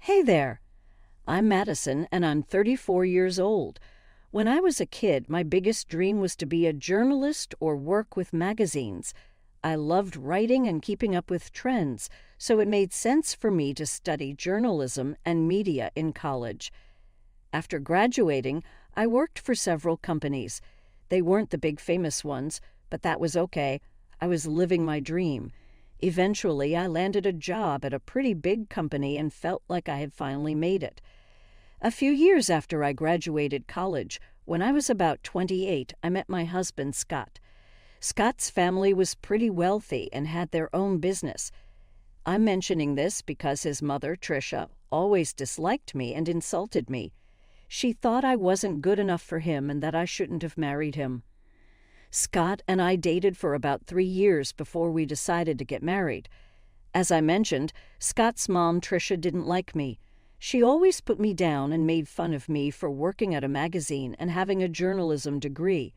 Hey there, I'm Madison and I'm 34 years old. When I was a kid, my biggest dream was to be a journalist or work with magazines. I loved writing and keeping up with trends, so it made sense for me to study journalism and media in college. After graduating, I worked for several companies. They weren't the big famous ones, but that was okay. I was living my dream. Eventually, I landed a job at a pretty big company and felt like I had finally made it. A few years after I graduated college, when I was about 28, I met my husband, Scott. Scott's family was pretty wealthy and had their own business. I'm mentioning this because his mother, Tricia, always disliked me and insulted me. She thought I wasn't good enough for him and that I shouldn't have married him. Scott and I dated for about 3 years before we decided to get married. As I mentioned, Scott's mom, Tricia, didn't like me. She always put me down and made fun of me for working at a magazine and having a journalism degree.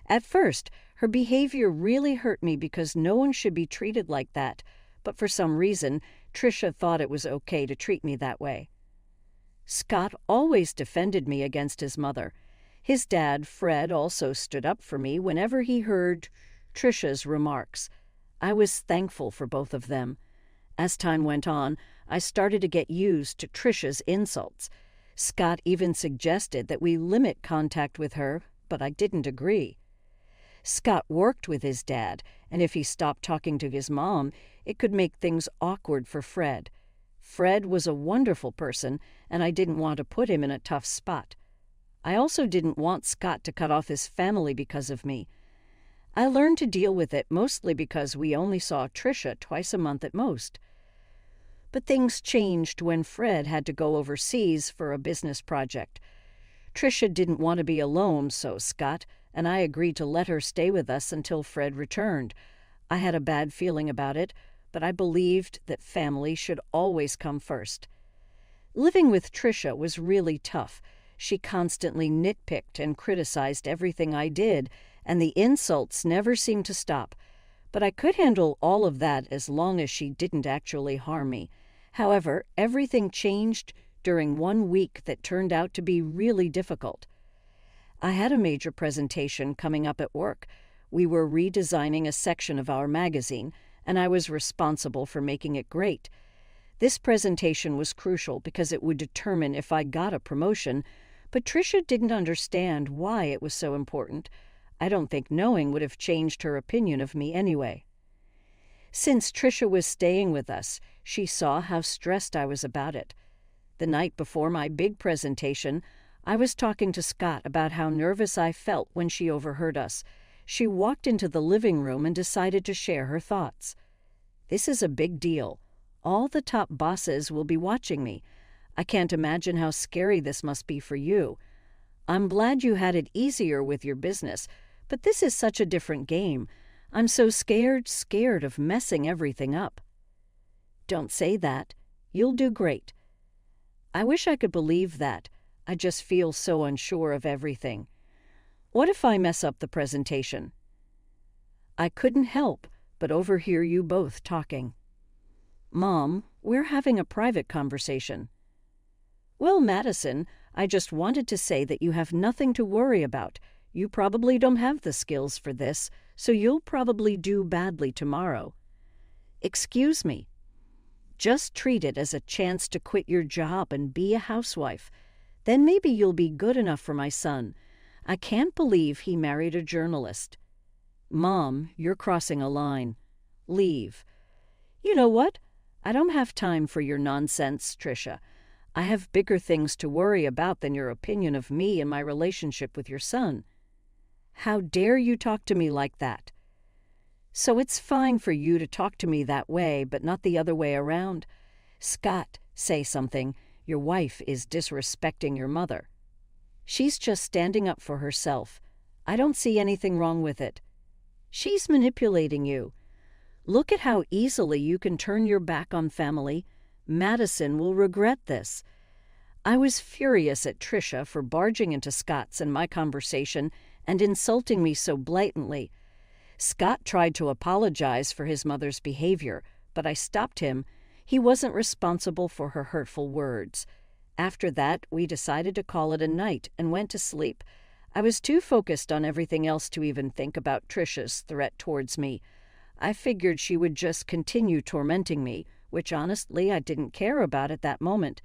At first, her behavior really hurt me because no one should be treated like that, but for some reason, Tricia thought it was okay to treat me that way. Scott always defended me against his mother. His dad, Fred, also stood up for me whenever he heard Tricia's remarks. I was thankful for both of them. As time went on, I started to get used to Tricia's insults. Scott even suggested that we limit contact with her, but I didn't agree. Scott worked with his dad, and if he stopped talking to his mom, it could make things awkward for Fred. Fred was a wonderful person, and I didn't want to put him in a tough spot. I also didn't want Scott to cut off his family because of me. I learned to deal with it mostly because we only saw Tricia twice a month at most. But things changed when Fred had to go overseas for a business project. Tricia didn't want to be alone, so Scott and I agreed to let her stay with us until Fred returned. I had a bad feeling about it, but I believed that family should always come first. Living with Tricia was really tough. She constantly nitpicked and criticized everything I did, and the insults never seemed to stop. But I could handle all of that as long as she didn't actually harm me. However, everything changed during one week that turned out to be really difficult. I had a major presentation coming up at work. We were redesigning a section of our magazine, and I was responsible for making it great. This presentation was crucial because it would determine if I got a promotion, but Tricia didn't understand why it was so important. I don't think knowing would have changed her opinion of me anyway. Since Tricia was staying with us, she saw how stressed I was about it. The night before my big presentation, I was talking to Scott about how nervous I felt when she overheard us. She walked into the living room and decided to share her thoughts. "This is a big deal. All the top bosses will be watching me. I can't imagine how scary this must be for you. I'm glad you had it easier with your business, but this is such a different game. I'm so scared of messing everything up." "Don't say that. You'll do great." I wish I could believe that. I just feel so unsure of everything. What if I mess up the presentation? I couldn't help but overhear you both talking. "Mom, we're having a private conversation." "Well, Madison, I just wanted to say that you have nothing to worry about. You probably don't have the skills for this, so you'll probably do badly tomorrow." "Excuse me." "Just treat it as a chance to quit your job and be a housewife. Then maybe you'll be good enough for my son. I can't believe he married a journalist." "Mom, you're crossing a line. Leave." "You know what? I don't have time for your nonsense, Tricia. I have bigger things to worry about than your opinion of me and my relationship with your son." "How dare you talk to me like that?" "So it's fine for you to talk to me that way, but not the other way around? Scott, say something. Your wife is disrespecting your mother." "She's just standing up for herself. I don't see anything wrong with it." "She's manipulating you. Look at how easily you can turn your back on family. Madison will regret this." I was furious at Tricia for barging into Scott's and my conversation and insulting me so blatantly. Scott tried to apologize for his mother's behavior, but I stopped him. He wasn't responsible for her hurtful words. After that, we decided to call it a night and went to sleep. I was too focused on everything else to even think about Trisha's threat towards me. I figured she would just continue tormenting me, which honestly I didn't care about at that moment.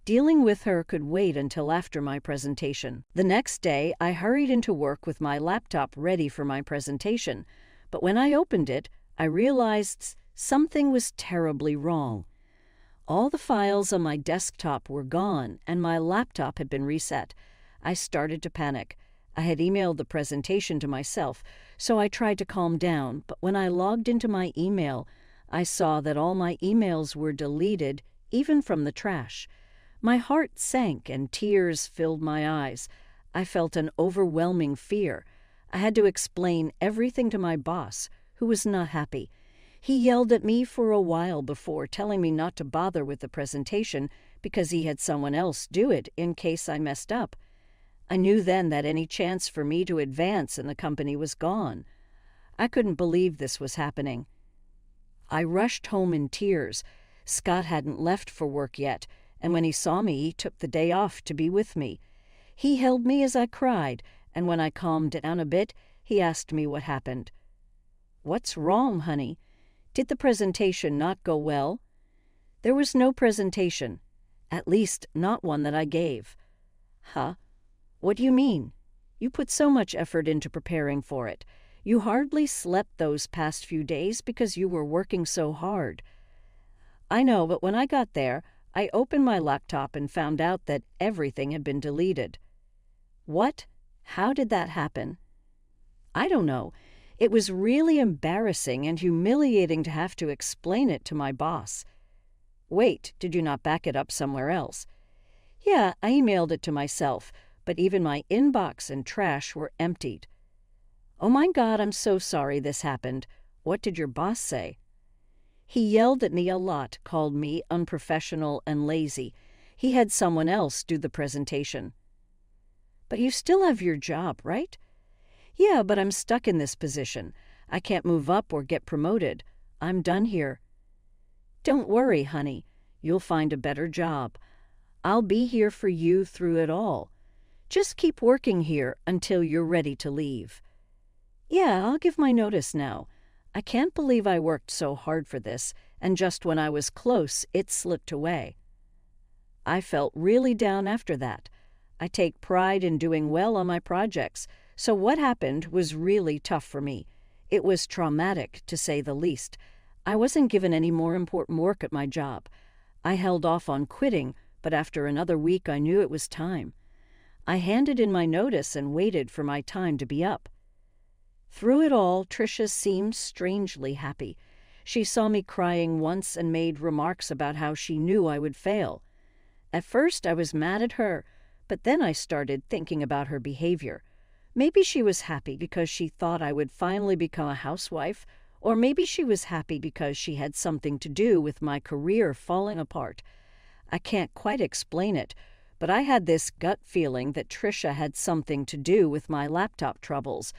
Dealing with her could wait until after my presentation. The next day, I hurried into work with my laptop ready for my presentation, but when I opened it, I realized something was terribly wrong. All the files on my desktop were gone, and my laptop had been reset. I started to panic. I had emailed the presentation to myself, so I tried to calm down, but when I logged into my email, I saw that all my emails were deleted, even from the trash. My heart sank and tears filled my eyes. I felt an overwhelming fear. I had to explain everything to my boss, who was not happy. He yelled at me for a while before telling me not to bother with the presentation because he had someone else do it in case I messed up. I knew then that any chance for me to advance in the company was gone. I couldn't believe this was happening. I rushed home in tears. Scott hadn't left for work yet, and when he saw me, he took the day off to be with me. He held me as I cried, and when I calmed down a bit, he asked me what happened. "What's wrong, honey? Did the presentation not go well?" "There was no presentation. At least, not one that I gave." "Huh? What do you mean? You put so much effort into preparing for it. You hardly slept those past few days because you were working so hard." "I know, but when I got there, I opened my laptop and found out that everything had been deleted." "What? How did that happen?" "I don't know. It was really embarrassing and humiliating to have to explain it to my boss." "Wait, did you not back it up somewhere else?" "Yeah, I emailed it to myself, but even my inbox and trash were emptied." "Oh my God, I'm so sorry this happened. What did your boss say?" "He yelled at me a lot, called me unprofessional and lazy. He had someone else do the presentation." "But you still have your job, right?" "Yeah, but I'm stuck in this position. I can't move up or get promoted. I'm done here." "Don't worry, honey. You'll find a better job. I'll be here for you through it all. Just keep working here until you're ready to leave." "Yeah, I'll give my notice now. I can't believe I worked so hard for this, and just when I was close, it slipped away." I felt really down after that. I take pride in doing well on my projects, so what happened was really tough for me. It was traumatic, to say the least. I wasn't given any more important work at my job. I held off on quitting, but after another week I knew it was time. I handed in my notice and waited for my time to be up. Through it all, Tricia seemed strangely happy. She saw me crying once and made remarks about how she knew I would fail. At first I was mad at her, but then I started thinking about her behavior. Maybe she was happy because she thought I would finally become a housewife, or maybe she was happy because she had something to do with my career falling apart. I can't quite explain it, but I had this gut feeling that Tricia had something to do with my laptop troubles.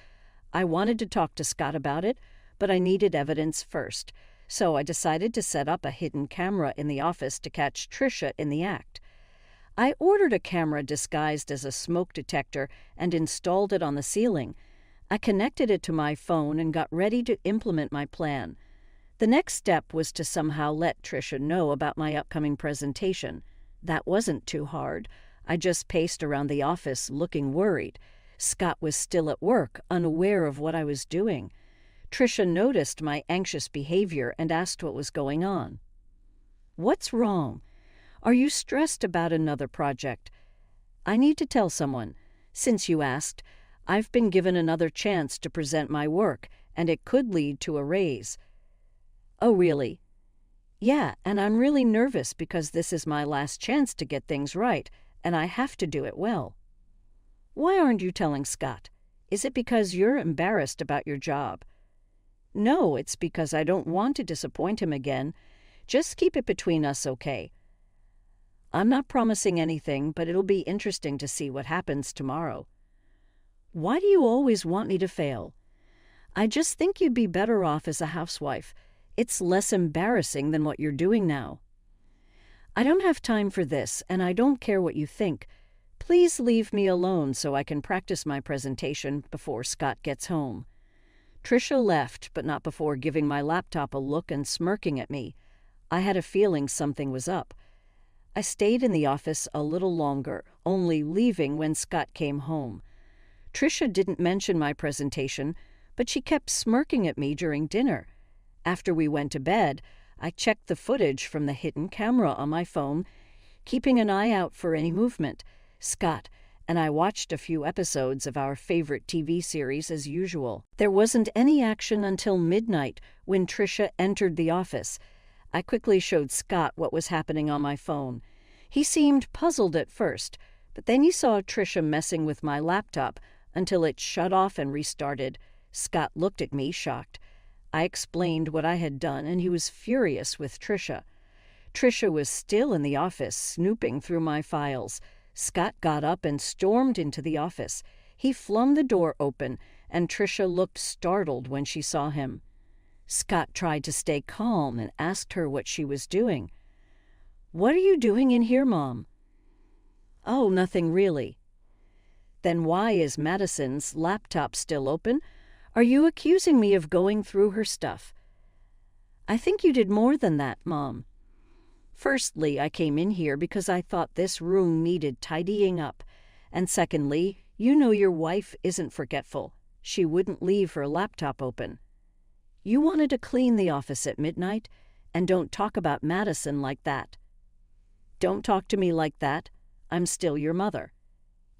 I wanted to talk to Scott about it, but I needed evidence first, so I decided to set up a hidden camera in the office to catch Tricia in the act. I ordered a camera disguised as a smoke detector and installed it on the ceiling. I connected it to my phone and got ready to implement my plan. The next step was to somehow let Tricia know about my upcoming presentation. That wasn't too hard. I just paced around the office looking worried. Scott was still at work, unaware of what I was doing. Tricia noticed my anxious behavior and asked what was going on. "What's wrong? Are you stressed about another project?" "I need to tell someone. Since you asked, I've been given another chance to present my work, and it could lead to a raise." "Oh, really?" "Yeah, and I'm really nervous because this is my last chance to get things right, and I have to do it well." "Why aren't you telling Scott? Is it because you're embarrassed about your job?" "No, it's because I don't want to disappoint him again. Just keep it between us, okay?" "I'm not promising anything, but it'll be interesting to see what happens tomorrow." "Why do you always want me to fail?" "I just think you'd be better off as a housewife. It's less embarrassing than what you're doing now." I don't have time for this, and I don't care what you think. Please leave me alone so I can practice my presentation before Scott gets home. Trisha left, but not before giving my laptop a look and smirking at me. I had a feeling something was up. I stayed in the office a little longer, only leaving when Scott came home. Trisha didn't mention my presentation, but she kept smirking at me during dinner. After we went to bed, I checked the footage from the hidden camera on my phone, keeping an eye out for any movement. Scott and I watched a few episodes of our favorite TV series as usual. There wasn't any action until midnight when Trisha entered the office. I quickly showed Scott what was happening on my phone. He seemed puzzled at first, but then he saw Trisha messing with my laptop until it shut off and restarted. Scott looked at me, shocked. I explained what I had done, and he was furious with Trisha. Trisha was still in the office, snooping through my files. Scott got up and stormed into the office. He flung the door open, and Trisha looked startled when she saw him. Scott tried to stay calm and asked her what she was doing. "What are you doing in here, Mom?" "Oh, nothing really." "Then why is Madison's laptop still open? Are you accusing me of going through her stuff?" "I think you did more than that, Mom. Firstly, I came in here because I thought this room needed tidying up. And secondly, you know your wife isn't forgetful. She wouldn't leave her laptop open. You wanted to clean the office at midnight, and don't talk about Madison like that." "Don't talk to me like that. I'm still your mother."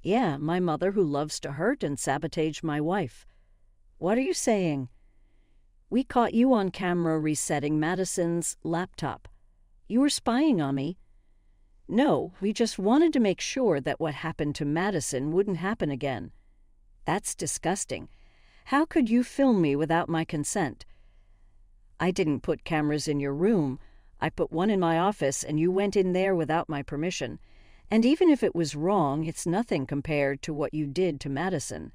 "Yeah, my mother who loves to hurt and sabotage my wife." "What are you saying?" "We caught you on camera resetting Madison's laptop. You were spying on me." "No, we just wanted to make sure that what happened to Madison wouldn't happen again." "That's disgusting. How could you film me without my consent?" "I didn't put cameras in your room. I put one in my office, and you went in there without my permission. And even if it was wrong, it's nothing compared to what you did to Madison.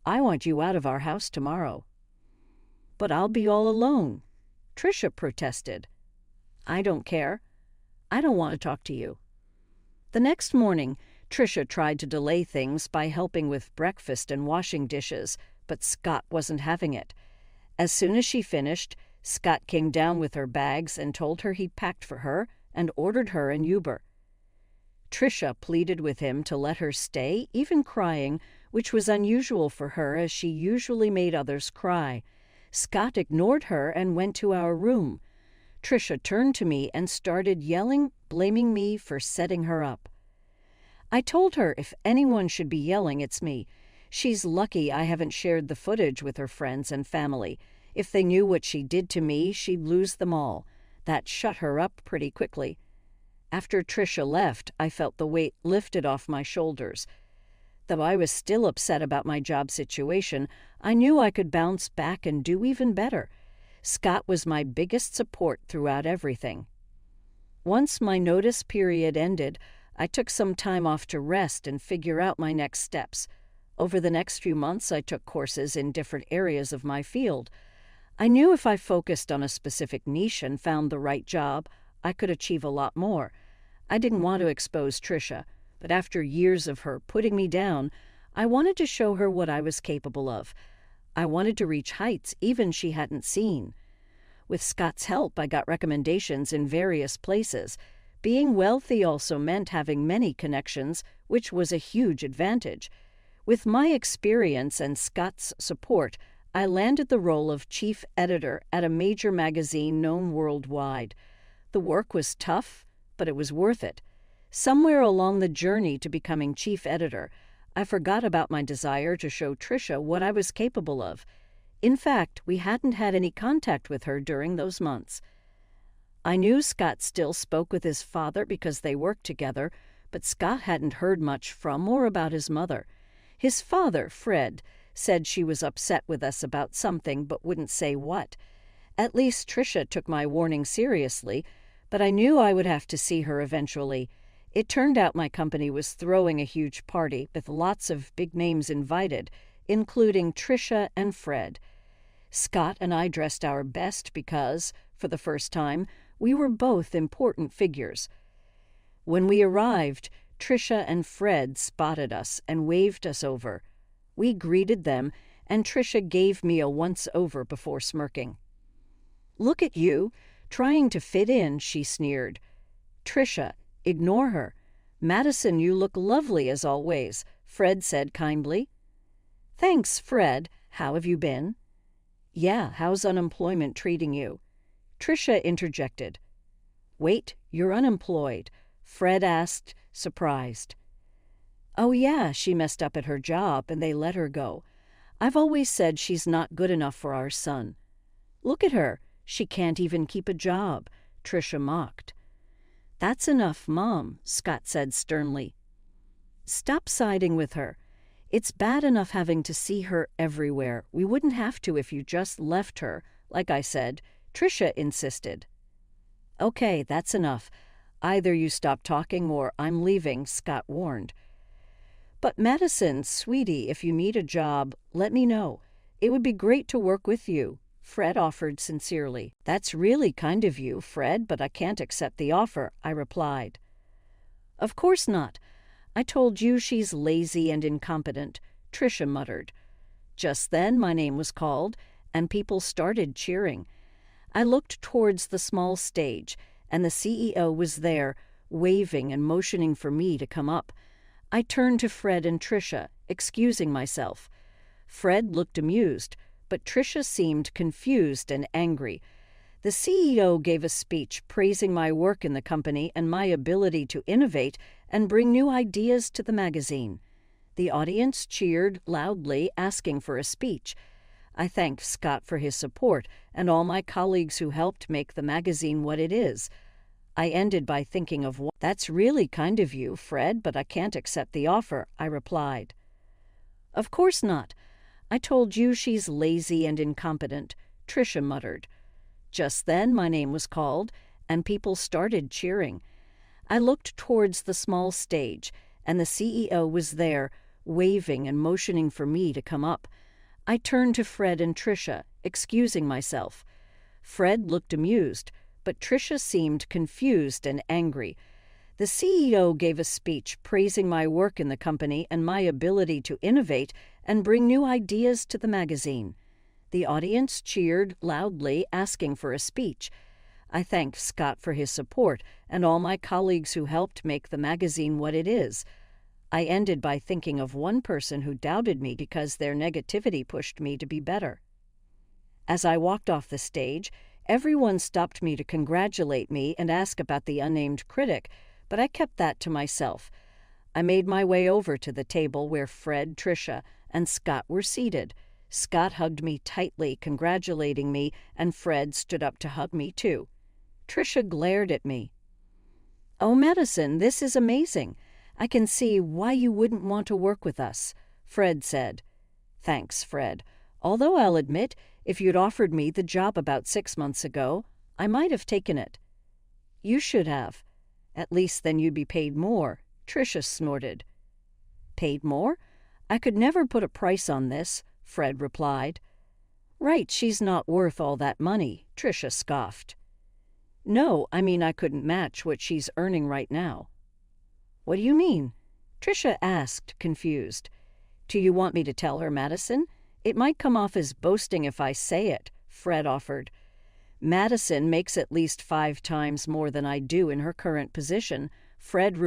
I want you out of our house tomorrow." "But I'll be all alone," Trisha protested. "I don't care. I don't want to talk to you." The next morning, Trisha tried to delay things by helping with breakfast and washing dishes, but Scott wasn't having it. As soon as she finished, Scott came down with her bags and told her he'd packed for her and ordered her an Uber. Trisha pleaded with him to let her stay, even crying, which was unusual for her as she usually made others cry. Scott ignored her and went to our room. Trisha turned to me and started yelling, blaming me for setting her up. I told her if anyone should be yelling, it's me. She's lucky I haven't shared the footage with her friends and family. If they knew what she did to me, she'd lose them all. That shut her up pretty quickly. After Trisha left, I felt the weight lifted off my shoulders. Though I was still upset about my job situation, I knew I could bounce back and do even better. Scott was my biggest support throughout everything. Once my notice period ended, I took some time off to rest and figure out my next steps. Over the next few months, I took courses in different areas of my field. I knew if I focused on a specific niche and found the right job, I could achieve a lot more. I didn't want to expose Trisha, but after years of her putting me down, I wanted to show her what I was capable of. I wanted to reach heights even she hadn't seen. With Scott's help, I got recommendations in various places. Being wealthy also meant having many connections, which was a huge advantage. With my experience and Scott's support, I landed the role of chief editor at a major magazine known worldwide. The work was tough, but it was worth it. Somewhere along the journey to becoming chief editor, I forgot about my desire to show Trisha what I was capable of. In fact, we hadn't had any contact with her during those months. I knew Scott still spoke with his father because they worked together, but Scott hadn't heard much from or about his mother. His father, Fred, said she was upset with us about something but wouldn't say what. At least Trisha took my warning seriously, but I knew I would have to see her eventually. It turned out my company was throwing a huge party with lots of big names invited, including Trisha and Fred. Scott and I dressed our best because, for the first time, we were both important figures. When we arrived, Trisha and Fred spotted us and waved us over. We greeted them, and Trisha gave me a once-over before smirking. "Look at you, trying to fit in," she sneered. "Trisha, ignore her. Madison, you look lovely as always," Fred said kindly. "Thanks, Fred. How have you been?" "Yeah, how's unemployment treating you?" Trisha interjected. "Wait, you're unemployed?" Fred asked, surprised. "Oh yeah, she messed up at her job and they let her go. I've always said she's not good enough for our son." "Look at her. She can't even keep a job," Trisha mocked. "That's enough, Mom," Scott said sternly. "Stop siding with her. It's bad enough having to see her everywhere. We wouldn't have to if you just left her, like I said," Trisha insisted. "Okay, that's enough. Either you stop talking or I'm leaving," Scott warned. "But Madison, sweetie, if you need a job, let me know. It would be great to work with you," Fred offered sincerely. "That's really kind of you, Fred, but I can't accept the offer," I replied. "Of course not. I told you she's lazy and incompetent," Trisha muttered. Just then my name was called, and people started cheering. I looked towards the small stage, and the CEO was there, waving and motioning for me to come up. I turned to Fred and Trisha, excusing myself. Fred looked amused, but Trisha seemed confused and angry. The CEO gave a speech praising my work in the company and my ability to innovate and bring new ideas to the magazine. The audience cheered loudly, asking for a speech. I thanked Scott for his support and all my colleagues who helped make the magazine what it is. I ended by thinking of what. "That's really kind of you, Fred, but I can't accept the offer," I replied. "Of course not. I told you she's lazy and incompetent," Trisha muttered. Just then my name was called, and people started cheering. I looked towards the small stage, and the CEO was there, waving and motioning for me to come up. I turned to Fred and Trisha, excusing myself. Fred looked amused, but Trisha seemed confused and angry. The CEO gave a speech praising my work in the company and my ability to innovate and bring new ideas to the magazine. The audience cheered loudly, asking for a speech. I thanked Scott for his support and all my colleagues who helped make the magazine what it is. I ended by thinking of one person who doubted me because their negativity pushed me to be better. As I walked off the stage, everyone stopped me to congratulate me and ask about the unnamed critic, but I kept that to myself. I made my way over to the table where Fred, Trisha, and Scott were seated. Scott hugged me tightly, congratulating me, and Fred stood up to hug me too. Trisha glared at me. "Oh, Madison, this is amazing. I can see why you wouldn't want to work with us," Fred said. "Thanks, Fred. Although I'll admit, if you'd offered me the job about 6 months ago, I might have taken it." "You should have. At least then you'd be paid more," Trisha snorted. "Paid more? I could never put a price on this," Fred replied. "Right, she's not worth all that money," Trisha scoffed. "No, I mean I couldn't match what she's earning right now." "What do you mean?" Trisha asked, confused. "Do you want me to tell her, Madison? It might come off as boasting if I say it," Fred offered. "Madison makes at least 5 times more than I do in her current position," Fred